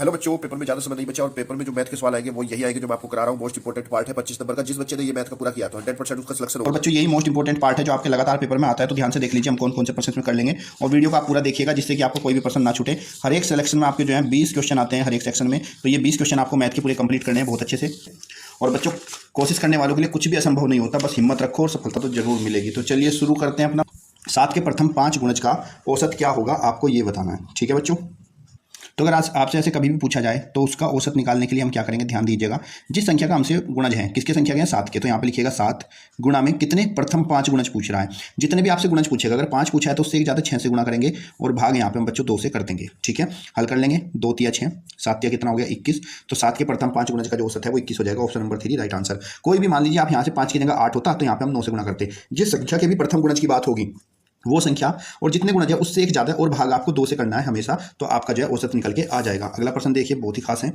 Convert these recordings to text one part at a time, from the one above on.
Hello बच्चों, paper में ज्यादा समय नहीं बचा और पेपर में जो मैथ के सवाल आएंगे वो यही आएंगे जो मैं आपको करा रहा हूँ। मोस्ट इंपोर्टेंट पार्ट है 25 नंबर का। जिस बच्चे ने ये मैथ का पूरा किया तो 100% उसका सिलेक्शन और होगा। बच्चों यही मोस्ट इंपॉर्टेंट पार्ट है जो आपके लगातार पेपर में आता है, तो ध्यान से देख लीजिए हम कौन कौन से प्रश्न में कर लेंगे और वीडियो को आप पूरा देखिएगा जिससे कि आपको कोई भी प्रश्न ना छूटे। हर एक सिलेक्शन में आपके जो है 20 क्वेश्चन आते हैं हर एक सेक्शन में, तो ये 20 क्वेश्चन आपको मैथ के पूरे कंप्लीट करने हैं बहुत अच्छे से। और बच्चों कोशिश करने वालों के लिए कुछ भी असंभव नहीं होता, बस हिम्मत रखो और सफलता तो जरूर मिलेगी। तो चलिए शुरू करते हैं अपना। 7 के प्रथम 5 गुणज का औसत क्या होगा आपको ये बताना है, ठीक है बच्चों। तो अगर आज आपसे ऐसे कभी भी पूछा जाए तो उसका औसत निकालने के लिए हम क्या करेंगे, ध्यान दीजिएगा। जिस संख्या का हमसे गुणज है, किसके संख्या के हैं 7 के, तो यहाँ पे लिखिएगा 7 गुणा में कितने प्रथम 5 गुणज पूछ रहा है। जितने भी आपसे गुणज पूछेगा, अगर 5 पूछा है तो उससे एक ज़्यादा 6 से गुणा करेंगे और भाग यहाँ पे हम बच्चों 2 से कर देंगे, ठीक है। हल कर लेंगे, 2 तिया 6, 7 तिया कितना हो गया 21। तो 7 के प्रथम 5 गुणज का जो औसत है वो 21 हो जाएगा। Option number 3 right answer. कोई भी मान लीजिए आप यहाँ से 5 की जगह 8 होता तो यहाँ पे हम 9 से गुणा करते। जिस संख्या के भी प्रथम गुणज की बात होगी वो संख्या और जितने गुणज है उससे एक ज़्यादा और भाग आपको 2 से करना है हमेशा, तो आपका जो है औसत निकल के आ जाएगा। अगला प्रश्न देखिए, बहुत ही खास है।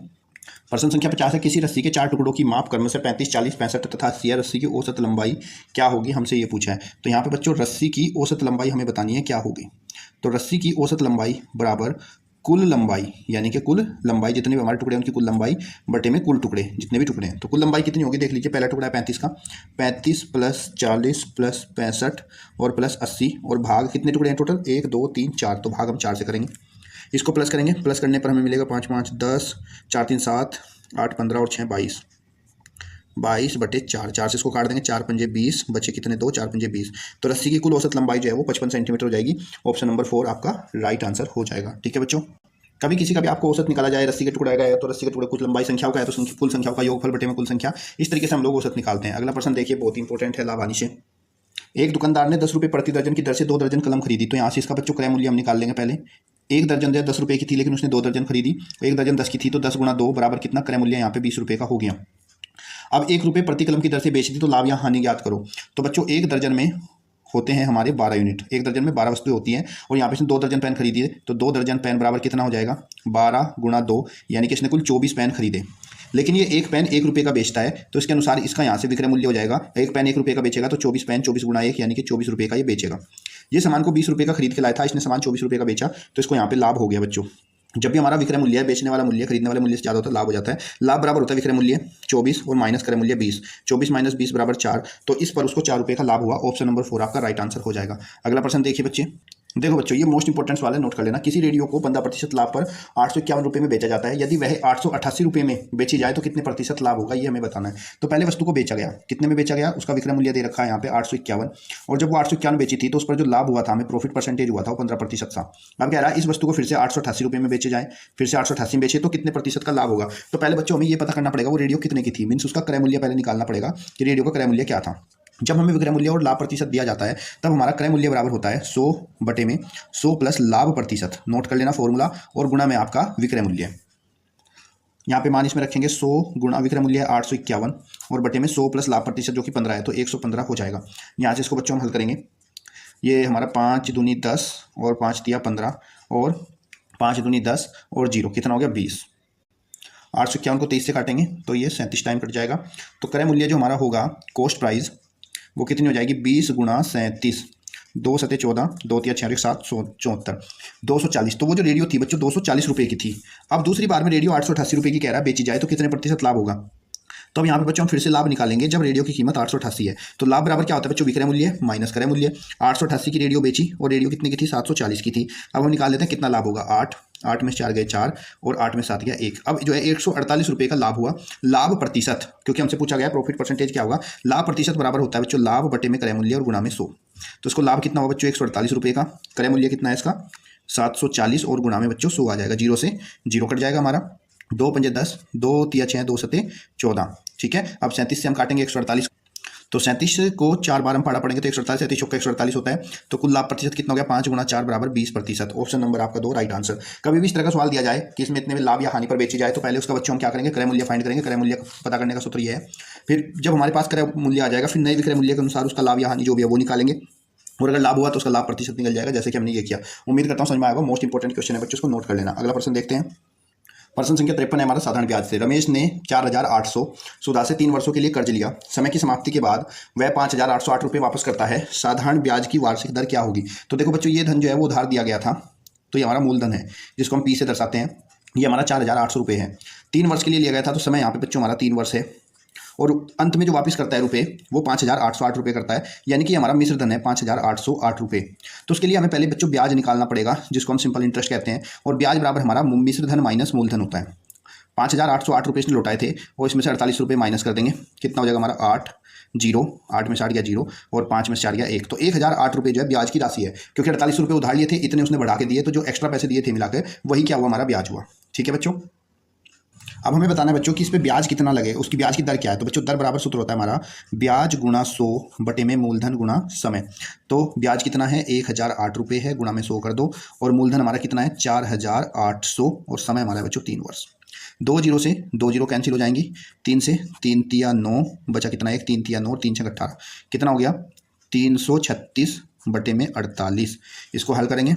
प्रश्न संख्या 50 है। किसी रस्सी के 4 टुकड़ों की माप क्रम से 35, 40, 65 तथा 80 रस्सी की औसत लंबाई क्या होगी, हमसे ये पूछा है। तो यहाँ पे बच्चों रस्सी की औसत लंबाई हमें बतानी है क्या होगी। तो रस्सी की औसत लंबाई बराबर कुल लंबाई, यानी कि कुल लंबाई जितने भी हमारे टुकड़े हैं उनकी कुल लंबाई बटे में कुल टुकड़े जितने भी टुकड़े हैं। तो कुल लंबाई कितनी होगी देख लीजिए। पहला टुकड़ा है 35 का, 35 प्लस 40 प्लस 65 और प्लस 80 और भाग कितने टुकड़े हैं टोटल 1 2 3 4, तो भाग हम 4 से करेंगे। इसको प्लस करेंगे, प्लस करने पर हमें मिलेगा 5 5 10, 4 3 7, 8 15 और 6 22, 22 बटे 4, 4 से इसको काट देंगे, 4 पंजे 20, बचे कितने 2, 4 पंजे 20। तो रस्सी की कुल औसत लंबाई जो है वो 55 सेंटीमीटर हो जाएगी। ऑप्शन नंबर 4 आपका राइट आंसर हो जाएगा, ठीक है बच्चों। कभी किसी का भी आपको औसत निकाला जाए, रस्सी के टुकड़ा है तो रस्सी के टुकड़े कुछ लंबाई संख्याओं का है तो कुल संख्याओं का योगफल बटे में कुल संख्या, इस तरीके से हम लोग औसत निकालते हैं। अगला प्रश्न देखिए, बहुत इंपॉर्टेंट है लाभानी से। एक दुकानदार ने 10 रुपये प्रति दर्जन की दर से 2 दर्जन कलम खरीदी। तो यहाँ से इसका बच्चों क्रय मूल्य हम निकाल लेंगे। पहले एक दर्जन 10 रुपये की थी लेकिन उसने 2 दर्जन खरीदी। एक दर्जन 10 की थी तो 10 गुणा 2 बराबर कितना, क्रय मूल्य यहाँ पे 20 रुपये का हो गया। अब 1 रुपये प्रति कलम की दर से बेची थी तो लाभ या हानि ज्ञात करो। तो बच्चों एक दर्जन में होते हैं हमारे 12 यूनिट, एक दर्जन में 12 वस्तुएं होती हैं और यहाँ पे इसने 2 दर्जन पेन खरीदी है तो 2 दर्जन पेन बराबर कितना हो जाएगा 12 गुणा 2, यानी कि इसने कुल 24 पेन खरीदे। लेकिन ये एक पेन 1 रुपये का बेचता है तो इसके अनुसार इसका यहाँ से विक्रय मूल्य हो जाएगा। एक पेन 1 रुपये का बेचेगा तो 24 पेन 24 गुणा 1 यानी कि 24 रुपये का ये बेचेगा। ये सामान को 20 रुपये का खरीद के लाया था, इसने सामान 24 रुपये का बेचा तो इसको यहाँ पे लाभ हो गया बच्चों। जब भी हमारा विक्रय मूल्य है, बेचने वाला मूल्य खरीदने वाले मूल्य से ज़्यादा होता है, लाभ हो जाता है। लाभ बराबर होता है विक्रय मूल्य 24 और माइनस क्रय मूल्य 20, 24 माइनस 20 बराबर 4, तो इस पर उसको 4 रुपये का लाभ हुआ। ऑप्शन नंबर 4 आपका राइट आंसर हो जाएगा। अगला प्रश्न देखिए बच्चे, देखो बच्चों ये मोस्ट इंपॉर्टेंट सवाल है, नोट कर लेना। किसी रेडियो को 15% लाभ पर 851 रुपये में बेचा जाता है। यदि वह 888 रुपये में बेची जाए तो कितने प्रतिशत लाभ होगा, ये हमें बताना है। तो पहले वस्तु को बेचा गया, कितने में बेचा गया, उसका विक्रय मूल्य दे रखा है यहाँ पे 851, और जब वो 851 बेची थी तो उस पर जो लाभ हुआ था, हमें प्रॉफिट परसेंटेज हुआ था वो 15% था। अब कह रहा है इस वस्तु को फिर से 888 रुपये में बेचे जाए, फिर से 888 में बेचे तो कितने प्रतिशत का लाभ होगा। तो पहले बच्चों हमें ये पता करना पड़ेगा वो रेडियो कितने की थी, मीन्स उसका क्रय मूल्य पहले निकालना पड़ेगा कि रेडियो का क्रय मूल्य क्या था। जब हमें विक्रय मूल्य और लाभ प्रतिशत दिया जाता है तब हमारा क्रय मूल्य बराबर होता है 100 बटे में 100 प्लस लाभ प्रतिशत, नोट कर लेना फॉर्मूला, और गुणा में आपका विक्रय मूल्य। यहाँ पे मान इसमें रखेंगे 100 गुणा विक्रय मूल्य है 851 और बटे में 100 प्लस लाभ प्रतिशत जो कि 15 है तो 115 हो जाएगा। यहाँ से इसको बच्चों हम हल करेंगे। ये हमारा 5 दूनी 10 और 5 तिया 15 और 5 दूनी 10 और 0 कितना हो गया 20। 851 को 23 से काटेंगे तो ये 37 टाइम कट जाएगा। तो क्रय मूल्य जो हमारा होगा कॉस्ट प्राइस वो कितनी हो जाएगी 20 गुणा 37, 2 सते 14, 2 तिया 6 7 74, 240। तो वो जो रेडियो थी बच्चों 240 रुपये की थी। अब दूसरी बार में रेडियो 888 रुपये की कह रहा है बेची जाए तो कितने प्रतिशत लाभ होगा। तो अब यहाँ पे बच्चों हम फिर से लाभ निकालेंगे। जब रेडियो की कीमत 888 है तो लाभ बराबर क्या होता है बच्चों, विक्रय मूल्य माइनस क्रय मूल्य। 888 की रेडियो बेची और रेडियो कितने की थी 740 की थी। अब हम निकाल लेते हैं कितना लाभ होगा, 8 में 4 गए 4 और 8 में 7 गया 1। अब जो है 148 रुपये का लाभ हुआ। लाभ प्रतिशत, क्योंकि हमसे पूछा गया प्रॉफिट परसेंटेज क्या होगा, लाभ प्रतिशत बराबर होता है बच्चों लाभ बटे में क्रय मूल्य और गुणा में 100। तो इसको लाभ कितना होगा बच्चों 148 रुपये का, क्रय मूल्य कितना है इसका 740 और गुणा में बच्चों 100 आ जाएगा। 0 से 0 कट जाएगा हमारा, 2 पंजे 10, 2 तिया 6, 2 सते 14, ठीक है। अब 37 से हम काटेंगे 148, तो 37 को 4 बार हम पढ़ा पड़ेंगे तो 148, 37 चौका 148 होता है। तो कुल लाभ प्रतिशत कितना हो गया 5 गुणा 4 बराबर 20%। ऑप्शन नंबर आपका 2 राइट आंसर। कभी भी इस तरह का सवाल दिया जाए कि इसमें इतने में लाभ या हानि पर बेची जाए तो पहले उसका बच्चों हम क्या करेंगे, क्रय मूल्य फाइंड करेंगे। क्रय मूल्य पता करने का सूत्र ये है। फिर जब हमारे पास क्रय मूल्य आ जाएगा फिर नए विक्रय मूल्य के अनुसार उसका लाभ या हानि जो भी है वो निकालेंगे, और अगर लाभ हुआ तो उसका लाभ प्रतिशत निकल जाएगा, जैसे कि हमने ये किया। उम्मीद करता हूँ समझ में आएगा। मोस्ट इंपॉर्टेंट क्वेश्चन है बच्चों, उसको नोट कर लेना। अगला प्रश्न देखते हैं। प्रश्न संख्या 53 है हमारा साधारण ब्याज से। रमेश ने 4800 सुधा से 3 वर्षों के लिए कर्ज लिया। समय की समाप्ति के बाद वह 5808 रुपये वापस करता है। साधारण ब्याज की वार्षिक दर क्या होगी। तो देखो बच्चों ये धन जो है वो उधार दिया गया था तो ये हमारा मूलधन है जिसको हम पी से दर्शाते हैं। ये हमारा 4,800 रुपये है। 3 वर्ष के लिए लिया गया था, तो समय यहाँ पे बच्चों हमारा 3 वर्ष है, और अंत में जो वापस करता है रुपये वो 5,808 रुपये करता है, यानी कि हमारा मिश्र धन है 5,808 रुपये। तो उसके लिए हमें पहले बच्चों ब्याज निकालना पड़ेगा, जिसको हम सिंपल इंटरेस्ट कहते हैं, और ब्याज बराबर हमारा मिश्र धन माइनस मूलधन होता है। 5,808 रुपये इसने लौटाए थे, और इसमें से 48 रुपये माइनस कर देंगे, कितना हो जाएगा हमारा 8 में से 8 गया 0, और 5 में से 4 गया 1, तो 1,008 रुपये जो है ब्याज की राशि है। क्योंकि 48 रुपये उधार लिए थे, इतने उसने बढ़ा के दिए, तो जो एक्स्ट्रा पैसे दिए थे मिलाकर वही क्या हुआ, हमारा ब्याज हुआ। ठीक है बच्चों, अब हमें बताना है बच्चों कि इस पे ब्याज कितना लगे, उसकी ब्याज की दर क्या है। तो बच्चों दर बराबर सूत्र होता है हमारा ब्याज गुणा 100 बटे में मूलधन गुणा समय। तो ब्याज कितना है, 1,008 रुपये है, गुणा में 100 कर दो, और मूलधन हमारा कितना है 4,800, और समय हमारा बच्चों 3 वर्ष। 2 जीरो से 2 जीरो कैंसिल हो जाएंगी, 3 से 3 तिया 9, बचा कितना है 3 तिया 9, 3 6 18, कितना हो गया 336 बटे में 48। इसको हल करेंगे,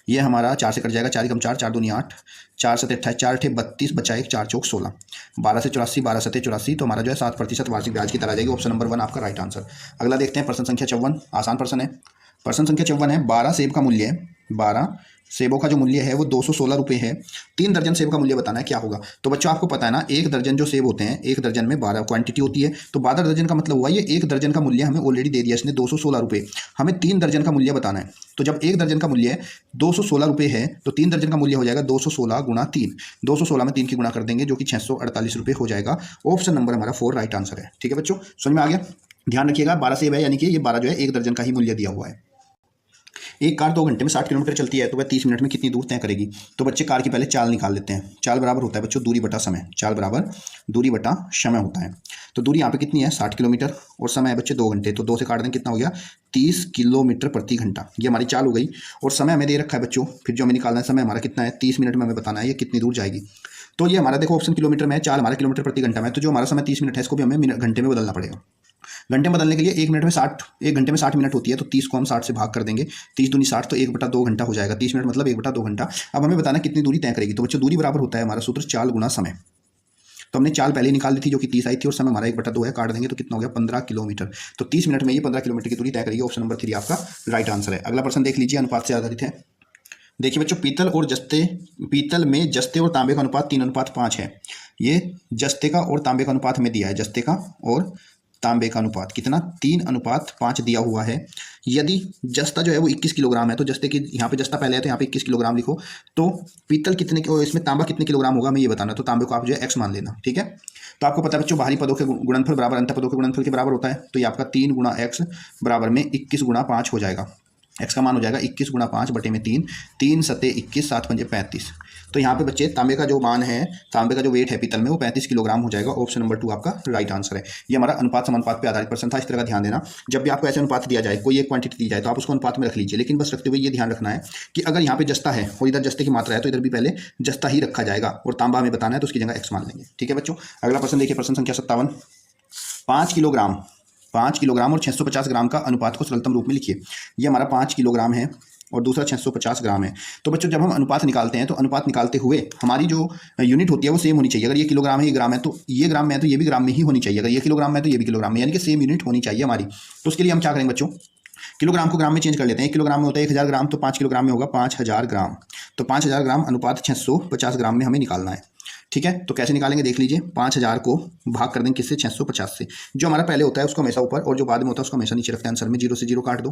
ये हमारा 4 से कट जाएगा, 4 कम 4, 4 दूनी 8, 4 7 28, 4 8 32, बचा 1, 4 चौक 16, 12 से 84, 12 7 84, तो हमारा जो है 7% वार्षिक ब्याज की दर आ जाएगी। ऑप्शन नंबर 1 आपका राइट आंसर। अगला देखते हैं, प्रश्न संख्या 54, आसान प्रश्न है। प्रश्न संख्या 54 है, 12 सेब का मूल्य है, 12 सेबों का जो मूल्य है वो 216 रुपये है। 3 दर्जन सेब का मूल्य बताना है, क्या होगा। तो बच्चों आपको पता है ना, 1 दर्जन जो सेब होते हैं, 1 दर्जन में 12 क्वांटिटी होती है, तो 12 दर्जन का मतलब हुआ ये 1 दर्जन का मूल्य हमें ऑलरेडी दे दिया इसने 216 रुपये। हमें 3 दर्जन का मूल्य बताना है, तो जब 1 दर्जन का मूल्य 216 रुपये है, तो 3 दर्जन का मूल्य हो जाएगा 216 गुणा 3, 216 में 3 की गुणा कर देंगे, जो कि 648 रुपये हो जाएगा। ऑप्शन नंबर हमारा 4 राइट आंसर है। ठीक है बच्चों, समझ में आ गया। ध्यान रखिएगा, 12 सेब है, यानी कि ये 12 जो है 1 दर्जन का ही मूल्य दिया हुआ है। एक कार 2 घंटे में 60 किलोमीटर चलती है, तो वह 30 मिनट में कितनी दूर तय करेगी। तो बच्चे कार की पहले चाल निकाल लेते हैं। चाल बराबर होता है बच्चों दूरी बटा समय, चाल बराबर दूरी बटा समय होता है। तो दूरी यहाँ पे कितनी है 60 किलोमीटर, और समय है बच्चे 2 घंटे, तो 2 से काट दें, कितना हो गया 30 किलोमीटर प्रति घंटा। ये हमारी चाल हो गई, और समय हमें दे रखा है बच्चों, फिर जो हमें निकालना है समय हमारा कितना है 30 मिनट में हमें बताना है ये कितनी दूर जाएगी। तो ये हमारा देखो ऑप्शन किलोमीटर में है, चाल हमारा किलोमीटर प्रति घंटा में, तो जो हमारा समय 30 मिनट है इसको भी हमें घंटे में बदलना पड़ेगा। घंटे में बदलने के लिए 1 घंटे में 60 मिनट होती है, तो 30 को हम 60 से भाग कर देंगे, 30 दूनी 60, तो 1/2 घंटा हो जाएगा। 30 मिनट मतलब 1/2 घंटा। अब हमें बताना कितनी दूरी तय करेगी। तो बच्चों दूरी बराबर होता है हमारा सूत्र चाल गुना समय। तो हमने चाल पहले निकाल ली थी जो कि 30 आई थी, और समय हमारा 1/2 है, काट देंगे तो कितना हो गया 15 किलोमीटर। तो 30 मिनट में ये 15 किलोमीटर की दूरी तय करेगी। ऑप्शन नंबर 3 आपका राइट आंसर है। अगला प्रश्न देख लीजिए, अनुपात से आधारित है। देखिए बच्चों, पीतल में जस्ते और तांबे का अनुपात 3:5 है। ये जस्ते का और तांबे का अनुपात हमें दिया है, जस्ते का और तांबे का अनुपात कितना 3:5 दिया हुआ है। यदि जस्ता जो है वो 21 किलोग्राम है, तो जस्ते की यहाँ पे जस्ता पहले है, तो यहाँ पे 21 किलोग्राम लिखो। तो पीतल कितने, इसमें तांबा कितने किलोग्राम होगा हमें ये बताना, तो तांबे को आप जो है x मान लेना। ठीक है, तो आपको पता है बच्चों बाहरी पदों के गुणनफल बराबर अंतर पदों के गुणनफल के बराबर होता है, तो ये आपका 3 गुणा x बराबर में 21 गुणा 5 हो जाएगा। x का मान हो जाएगा 21 गुणा 5 बटे में 3, 3 सते 21, 7 पंजे 35। तो यहाँ पे बच्चे तांबे का जो मान है, तांबे का जो वेट है पीतल में, वो 35 किलोग्राम हो जाएगा। ऑप्शन नंबर 2 आपका राइट आंसर है। ये हमारा अनुपात समानुपात पे आधारित प्रश्न था। इस तरह का ध्यान देना, जब भी आपको ऐसे अनुपात दिया जाए, कोई एक क्वांटिटी दी जाए, तो आप उसको अनुपात में रख लीजिए, लेकिन बस रखते हुए ये ध्यान रखना है कि अगर यहाँ पे जस्ता है और इधर जस्ते की मात्रा है, तो इधर भी पहले जस्ता ही रखा जाएगा, और तांबा हमें बताना है तो उसकी जगह x मान लेंगे। ठीक है बच्चों, अगला प्रश्न देखिए, प्रश्न संख्या 57। 5 किलोग्राम और 650 ग्राम का अनुपात को सरलतम रूप में लिखिए। ये हमारा 5 किलोग्राम है और दूसरा 650 ग्राम है। तो बच्चों जब हम अनुपात निकालते हैं, तो अनुपात निकालते हुए हमारी जो यूनिट होती है वो सेम होनी चाहिए। अगर ये किलोग्राम है, ये ग्राम है, तो ये ग्राम में है तो ये भी ग्राम में ही होनी चाहिए। अगर ये किलोग्राम में है तो ये भी किलोग्राम में, यानी कि सेम यूनिट होनी चाहिए हमारी। तो उसके लिए हम क्या करेंगे बच्चों, किलोग्राम को ग्राम में चेंज कर लेते हैं। 1 किलोग्राम में होता है 1000 ग्राम, तो 5 किलोग्राम में होगा 5000 ग्राम। तो 5000 ग्राम अनुपात 650 ग्राम में हमें निकालना है। ठीक है, तो कैसे निकालेंगे देख लीजिए। 5000 को भाग कर देंगे किससे, 650 से। जो हमारा पहले होता है उसको हमेशा ऊपर, और जो बाद में होता है उसको हमेशा नीचे रखते हैं आंसर में। 0 से 0 काट दो,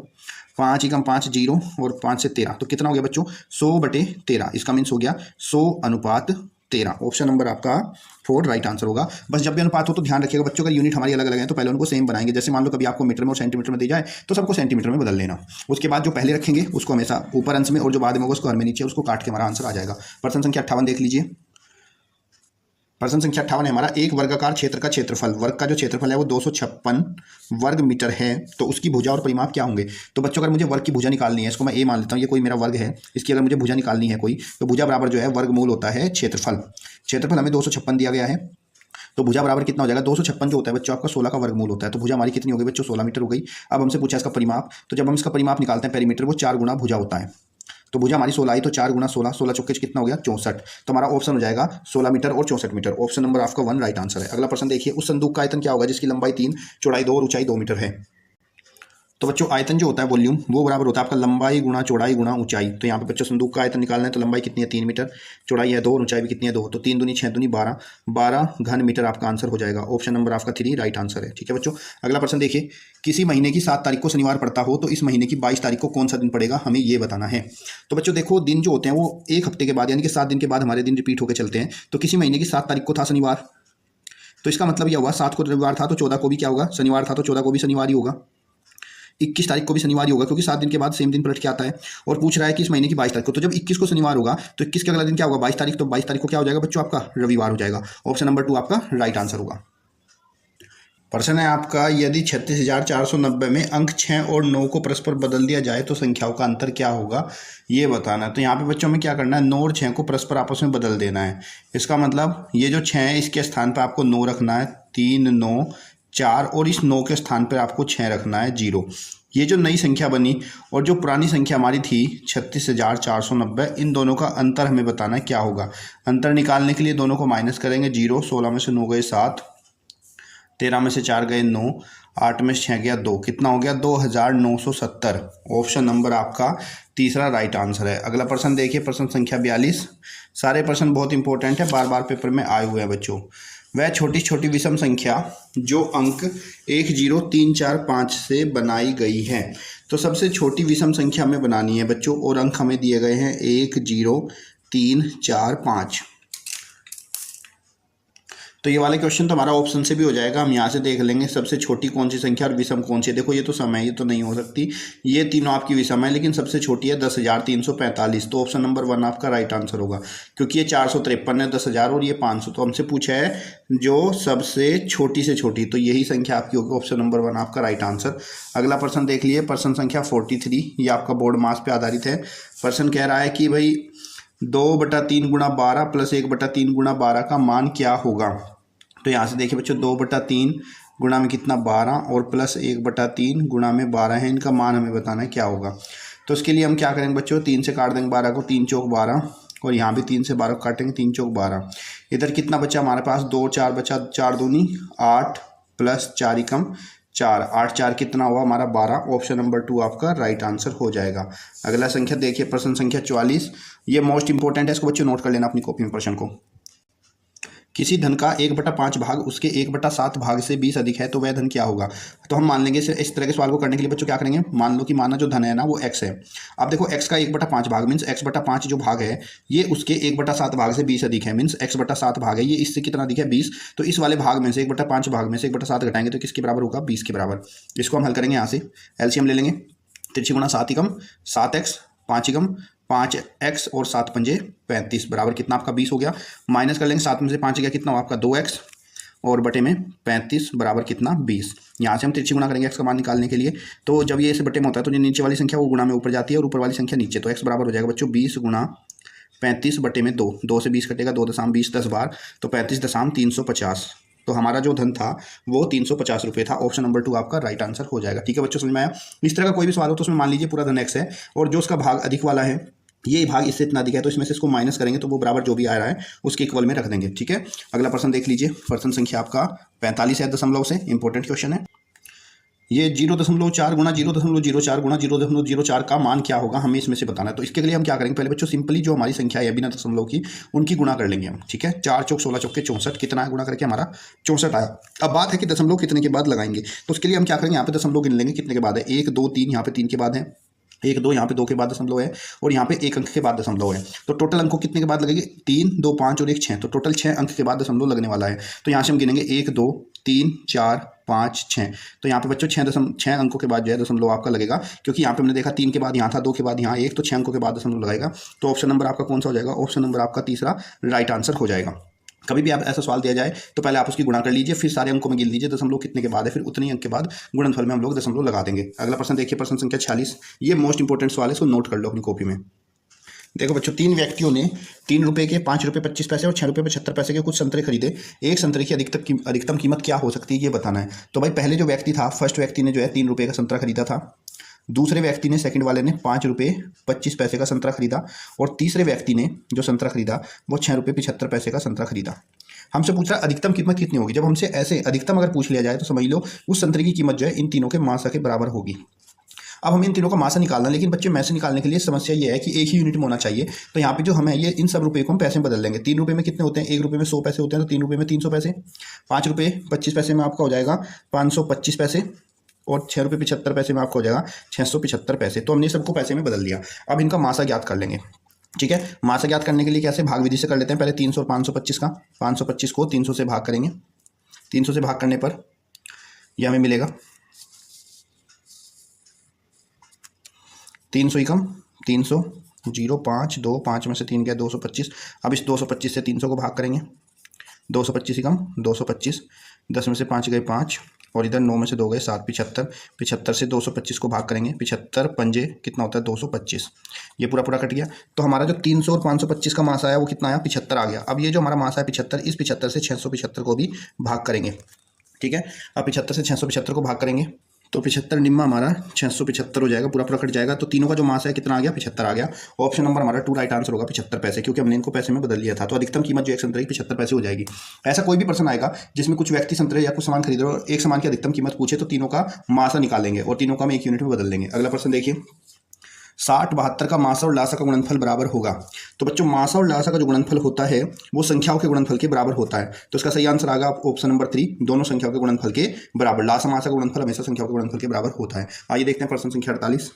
5 एकम 5 0, और 5 से 13, तो कितना हो गया बच्चों 100/13। इसका मीन्स हो गया 100:13। ऑप्शन नंबर आपका 4 राइट आंसर होगा। बस जब भी अनुपात हो तो ध्यान रखिएगा बच्चों, अगर यूनिट हमारी अलग अलग है तो पहले उनको सेम बनाएंगे। जैसे मान लो कभी आपको मीटर में और सेंटीमीटर में दी जाए, तो सबको सेंटीमीटर में बदल लेना। उसके बाद जो पहले रखेंगे उसको हमेशा ऊपर अंश में, और जो बाद में होगा उसको हर में नीचे, उसको काट के हमारा आंसर आ जाएगा। प्रश्न संख्या 58 देख लीजिए। प्रश्न संख्या 58 है हमारा, एक वर्गाकार क्षेत्र का क्षेत्रफल, वर्ग का जो क्षेत्रफल है वो 256 वर्ग मीटर है, तो उसकी भुजा और परिमाप क्या होंगे। तो बच्चों अगर मुझे वर्ग की भुजा निकालनी है, इसको मैं ए मान लेता हूँ, ये कोई मेरा वर्ग है, इसकी अगर मुझे भुजा निकालनी है कोई, तो भुजा बराबर जो है वर्गमूल होता है क्षेत्रफल। क्षेत्रफल हमें 256 दिया गया है, तो भुजा बराबर कितना हो जाएगा 256 जो होता है बच्चों आपका 16 का वर्गमूल होता है। तो भुजा हमारी कितनी हो गई बच्चों 16 मीटर हो गई। अब हमसे पूछा इसका परिमाप, तो जब हम इसका परिमाप निकालते हैं पेरीमीटर, वो 4 गुना भुजा होता है। तो भुजा हमारी 16 आई, तो 4 गुना 16, 16 चौके कितना हो गया 64। तो हमारा ऑप्शन हो जाएगा 16 मीटर और 64 मीटर। ऑप्शन नंबर आपका 1 राइट आंसर है। अगला प्रश्न देखिए, उस संदूक का आयतन क्या होगा जिसकी लंबाई 3, चौड़ाई 2 और ऊंचाई 2 मीटर है। तो बच्चों आयतन जो होता है वॉल्यूम वो बराबर होता है आपका लंबाई गुणा चौड़ाई गुणा ऊंचाई। तो यहाँ पे बच्चों संदूक का आयतन निकालना है तो लंबाई कितनी है 3 मीटर, चौड़ाई है 2 और ऊंचाई भी कितनी है 2, तो 3 दूनी 6 दूनी 12, 12 घन मीटर आपका आंसर हो जाएगा। ऑप्शन नंबर आपका 3 राइट आंसर है। ठीक है बच्चों, अगला प्रश्न देखिए, किसी महीने की 7 तारीख को शनिवार पड़ता हो तो इस महीने की 22 तारीख को कौन सा दिन पड़ेगा, हमें ये बताना है। तो बच्चों देखो दिन जो होते हैं वो एक हफ्ते के बाद यानी कि 7 दिन के बाद हमारे दिन रिपीट होकर चलते हैं। तो किसी महीने की 7 तारीख को था शनिवार, तो इसका मतलब यह हुआ 7 को रविवार था तो 14 को भी क्या होगा शनिवार था, तो 14 को भी शनिवार ही होगा। 21 तारीख को भी शनिवार ही होगा क्योंकि 7 दिन के बाद सेम दिन पलट के आता है। और पूछ रहा है कि इस महीने की 22 तारीख को, तो जब 21 को शनिवार होगा तो 21 के अगला दिन क्या होगा 22 तारीख, तो 22 तारीख को क्या हो जाएगा बच्चों आपका रविवार हो जाएगा। ऑप्शन नंबर 2 आपका राइट आंसर होगा। प्रश्न है आपका, यदि 36,490 में अंक 6 और 9 को परस्पर बदल दिया जाए तो संख्याओं का अंतर क्या होगा, ये बताना है। तो यहाँ पे बच्चों में क्या करना है, 9 और 6 को परस्पर आपस में बदल देना है। इसका मतलब ये जो 6 है इसके स्थान पर आपको 9 रखना है, 3 9 4, और इस 9 के स्थान पर आपको 6 रखना है 0। ये जो नई संख्या बनी और जो पुरानी संख्या हमारी थी 36,490, इन दोनों का अंतर हमें बताना है क्या होगा। अंतर निकालने के लिए दोनों को माइनस करेंगे, 0, 16 में से 9 गए 7, 13 में से 4 गए 9, 8 में से 6 गया 2, कितना हो गया 2970। ऑप्शन नंबर आपका तीसरा राइट आंसर है। अगला प्रश्न देखिए, प्रश्न संख्या 42। सारे प्रश्न बहुत इंपॉर्टेंट है, बार बार पेपर में आए हुए हैं बच्चों। वह छोटी छोटी विषम संख्या जो अंक 1 0 3 4 5 से बनाई गई है। तो सबसे छोटी विषम संख्या हमें बनानी है बच्चों, और अंक हमें दिए गए हैं 1 0 3 4 5। तो ये वाले क्वेश्चन तो हमारा ऑप्शन से भी हो जाएगा, हम यहाँ से देख लेंगे सबसे छोटी कौन सी संख्या और विषम कौन सी। देखो ये तो सम है, ये तो नहीं हो सकती, ये तीनों आपकी विषम है, लेकिन सबसे छोटी है 10,345। तो ऑप्शन नंबर 1 आपका राइट आंसर होगा, क्योंकि ये 453 है 10,000 और ये 500। तो हमसे पूछा है जो सबसे छोटी से छोटी, तो यही संख्या आपकी होगी। ऑप्शन नंबर 1 आपका राइट आंसर। अगला प्रश्न देख लिए, प्रश्न संख्या 43। ये आपका बोर्ड मास पे आधारित है। प्रश्न कह रहा है कि भाई 2/3 गुणा 12 प्लस 1/3 गुणा 12 का मान क्या होगा। तो यहाँ से देखिए बच्चों 2/3 गुणा में कितना 12 और प्लस 1/3 गुणा में 12 है, इनका मान हमें बताना है क्या होगा। तो उसके लिए हम क्या करेंगे बच्चों, 3 से काट देंगे 12 को, 3 चौक 12, और यहाँ भी 3 से 12 को काटेंगे, 3 चौक 12। इधर कितना बचा हमारे पास 2 4 बचा, 4 दूनी 8 प्लस 4 एकम 4, 8 4 कितना हुआ हमारा 12। ऑप्शन नंबर 2 आपका राइट आंसर हो जाएगा। अगला संख्या देखिए, प्रश्न संख्या 44। ये मोस्ट इंपॉर्टेंट है, इसको बच्चों नोट कर लेना अपनी कॉपी में प्रश्न को। किसी धन का 1/5 भाग उसके 1/7 भाग से 20 अधिक है तो वह धन क्या होगा। तो हम मान लेंगे इस तरह के सवाल को करने के लिए बच्चों क्या करेंगे, मान लो कि माना जो धन है ना वो x है। अब देखो x का 1/5 भाग मीन्स x/5 जो भाग है ये उसके 1/7 भाग से 20 अधिक है, मीन्स x/7 भाग है, ये इससे कितना अधिक है 20। तो इस वाले भाग में से 1/5 भाग में से 1/7 घटाएंगे तो किसके बराबर होगा 20 के बराबर। इसको हम हल करेंगे, यहाँ से एलसीएम ले लेंगे, 3 गुणा 7 एकम 7x, 5 एकम 5x और 7 पंजे 35 बराबर कितना आपका 20 हो गया। माइनस कर लेंगे, 7 में से 5 गया कितना हुआ आपका 2x और बटे में 35 बराबर कितना 20। यहाँ से हम तिरछी गुणा करेंगे x का मान निकालने के लिए। तो जब ये इसे बटे में होता है तो जो नीचे वाली संख्या वो गुणा में ऊपर जाती है और ऊपर वाली संख्या नीचे। तो x बराबर हो जाएगा बच्चों 20 गुणा 35 बटे में 2, 2 से 20 कटेगा, 2.20 10 बार, तो 35.350। तो हमारा जो धन था वो 350 रुपये था। ऑप्शन नंबर 2 आपका राइट आंसर हो जाएगा। ठीक है बच्चों, समझ में आया। इस तरह का कोई भी सवाल हो तो उसमें मान लीजिए पूरा धन x है और जो उसका भाग अधिक वाला है ये भाग इससे इतना अधिक है, तो इसमें से इसको माइनस करेंगे तो वो बराबर जो भी आ रहा है उसके इक्वल में रख देंगे। ठीक है, अगला प्रश्न देख लीजिए, प्रश्न संख्या आपका 45 है दशमलव से, इंपॉर्टेंट क्वेश्चन है ये। 0.4 गुणा 0.04 गुणा 0.04 का मान क्या होगा, हमें इसमें से बताना है। तो इसके लिए हम क्या करेंगे, पहले बच्चों सिंपली जो हमारी संख्या है बिना दशमलव की उनकी गुणा कर लेंगे हम। ठीक है, 4 चौक 16 चौके 64, कितना है गुणा करके हमारा 64 आया। अब बात है कि दशमलव कितने के बाद लगाएंगे, तो उसके लिए हम क्या करेंगे, यहाँ पे दशमलव गिन लेंगे कितने के बाद है, 1 2 3, यहाँ पे 3 के बाद है, 1 2, यहाँ पे 2 के बाद दशमलव है, और यहाँ पे 1 अंक के बाद दशमलव है। तो टोटल अंकों कितने के बाद लगेंगे 3 2 5 और 1 6, तो टोटल 6 अंक के बाद दशमलव लगने वाला है। तो यहाँ से हम गिनेंगे 1 2 3 4 5 6। तो यहाँ पे बच्चों 6 अंकों के बाद जो है दशमलव आपका लगेगा, क्योंकि यहाँ पे हमने देखा 3 के बाद यहाँ था, 2 के बाद यहाँ 1, तो 6 अंकों के बाद दशमलव लगाएगा। तो ऑप्शन नंबर आपका कौन सा हो जाएगा, ऑप्शन नंबर आपका तीसरा राइट आंसर हो जाएगा। कभी भी आप ऐसा सवाल दिया जाए तो पहले आप उसकी गुणा कर लीजिए, फिर सारे अंकों में गिन लीजिए दशमलव कितने के बाद है, फिर उतने ही अंक के बाद गुणनफल में हम लोग दशमलव लगा देंगे। अगला प्रश्न देखिए, प्रश्न संख्या 46। ये मोस्ट इंपॉर्टेंट सवाल है, इसको नोट कर लो अपनी कॉपी में। देखो बच्चों, 3 व्यक्तियों ने 3 रुपये के 5 रुपये 25 पैसे और 6 रुपये 75 पैसे के कुछ संतरे खरीदे। एक संतरे की अधिकतम कीमत क्या हो सकती है ये बताना है। तो भाई पहले जो व्यक्ति था, फर्स्ट व्यक्ति ने जो है 3 रुपये का संतरा खरीदा था, दूसरे व्यक्ति ने, सेकंड वाले ने 5 रुपये 25 पैसे का संतरा खरीदा, और तीसरे व्यक्ति ने जो संतरा खरीदा वो 6 रुपये 75 पैसे का संतरा खरीदा। हमसे पूछ रहा है अधिकतम कीमत कितनी होगी। जब हमसे ऐसे अधिकतम अगर पूछ लिया जाए तो समझ लो उस संतरे की कीमत जो है इन तीनों के मासा के बराबर होगी। अब हमें इन तीनों का मासा निकालना है, लेकिन बच्चे मैसे निकालने के लिए समस्या ये है कि एक ही यूनिट में होना चाहिए। तो यहाँ पे जो हमें ये इन सब रुपये को हम पैसे में बदल लेंगे। 3 रुपये में कितने होते हैं, 1 रुपये में 100 पैसे होते हैं, तो 3 रुपये में 300 पैसे। 5 रुपये 25 पैसे में आपका हो जाएगा 525 पैसे, और 6 रुपये 75 पैसे में आपका हो जाएगा 675 पैसे। तो हमने सबको पैसे में बदल दिया। अब इनका मासा ज्ञात कर लेंगे। ठीक है, मासा ज्ञात करने के लिए कैसे, भाग विधि से कर लेते हैं। पहले 300 और 525 का, 525 को 300 से भाग करेंगे। 300 से भाग करने पर यह हमें मिलेगा 300 ही कम 300, 0 5 2 5 में से 3 गया 225। अब इस 225 से 300 को भाग करेंगे। 225 ही कम 225, 10 में से 5 गए 5, और इधर 9 में से 2 गए 7, 75। 75 से 225 को भाग करेंगे। 75 पंजे कितना होता है 225। ये पूरा पूरा कट गया। तो हमारा जो 300 और 525 का मासा आया वो कितना आया 75 आ गया। अब ये जो हमारा मासा है 75, इस 75 से 675 को भी भाग करेंगे। ठीक है, अब 75 से 675 को भाग करेंगे तो 75 निम्मा हमारा 675 हो जाएगा, पूरा पूरा कट जाएगा। तो तीनों का जो मास है कितना आ गया 75 आ गया। ऑप्शन नंबर हमारा 2 राइट आंसर होगा 75 पैसे, क्योंकि हमने इनको पैसे में बदल लिया था। तो अधिकतम कीमत जो एक संतरे की 75 पैसे हो जाएगी। ऐसा कोई भी पर्सन आएगा जिसमें कुछ व्यक्ति संतरे या कुछ सामान खरीद रहे हो और एक सामान की अधिकतम कीमत पूछे तो तीनों का मासा निकालेंगे और तीनों का हम एक यूनिट में बदल देंगे। अगला पर्सन देखिए, 60 72 का मासा और लासा का गुणनफल बराबर होगा। तो बच्चों मासा और लासा का जो गुणनफल होता है वो संख्याओं के गुणनफल के बराबर होता है। तो इसका सही आंसर आएगा ऑप्शन नंबर 3, दोनों संख्याओं के गुणनफल के बराबर। लासा मासा का गुणनफल हमेशा संख्याओं के गुणनफल के बराबर होता है। आइए देखते हैं प्रश्न संख्या 48।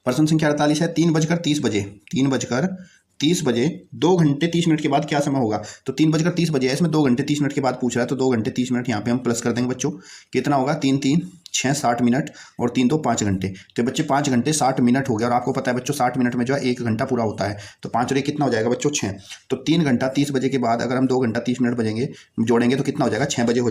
प्रश्न संख्या 48 है 3:30 बजे 3:30 बजे 2 घंटे 30 मिनट के बाद क्या समय होगा। तो 3:30 बजे है, इसमें 2 घंटे 30 मिनट के बाद पूछ रहा है। तो 2 घंटे 30 मिनट यहाँ पे हम प्लस कर देंगे बच्चों। कितना होगा 3 3 6 60 मिनट और 3 2 5 घंटे। तो बच्चे 5 घंटे 60 मिनट हो गया। और आपको पता है बच्चों 60 मिनट में जो है 1 घंटा पूरा होता है। तो 5 और 1 कितना हो जाएगा बच्चों 6। तो 3 घंटा 30 बजे के बाद अगर हम 2 घंटा 30 मिनट बजेंगे जोड़ेंगे तो कितना हो जाएगा 6 बजे हो जाएगा।